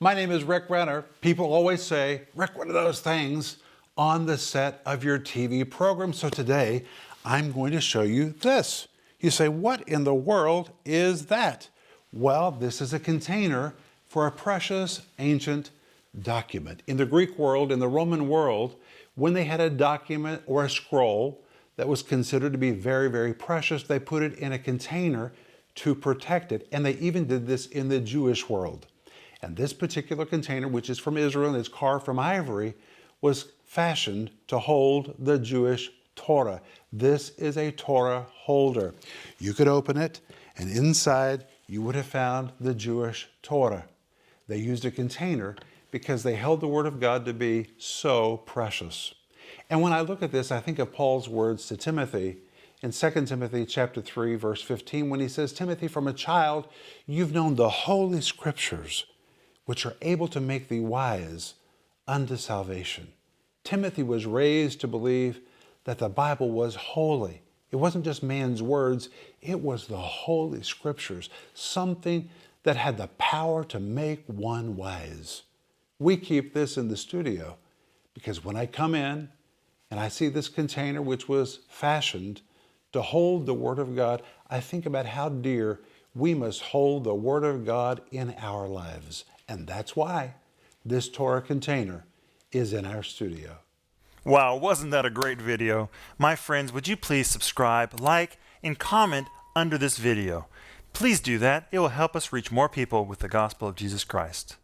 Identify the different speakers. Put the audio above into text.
Speaker 1: My name is Rick Renner. People always say, Rick, what are those things on the set of your TV program? So today, I'm going to show you this. You say, what in the world is that? Well, this is a container for a precious ancient document. In the Greek world, in the Roman world, when they had a document or a scroll that was considered to be very, very precious, they put it in a container to protect it. And they even did this in the Jewish world. And this particular container, which is from Israel and is carved from ivory, was fashioned to hold the Jewish Torah. This is a Torah holder. You could open it, and inside you would have found the Jewish Torah. They used a container because they held the Word of God to be so precious. And when I look at this, I think of Paul's words to Timothy in 2 Timothy chapter 3, verse 15, when he says, Timothy, from a child, you've known the Holy Scriptures, which are able to make thee wise unto salvation. Timothy was raised to believe that the Bible was holy. It wasn't just man's words, it was the Holy Scriptures, something that had the power to make one wise. We keep this in the studio because when I come in and I see this container which was fashioned to hold the Word of God, I think about how dear we must hold the Word of God in our lives. And that's why this Torah container is in our studio.
Speaker 2: Wow, wasn't that a great video? My friends, would you please subscribe, like, and comment under this video? Please do that. It will help us reach more people with the gospel of Jesus Christ.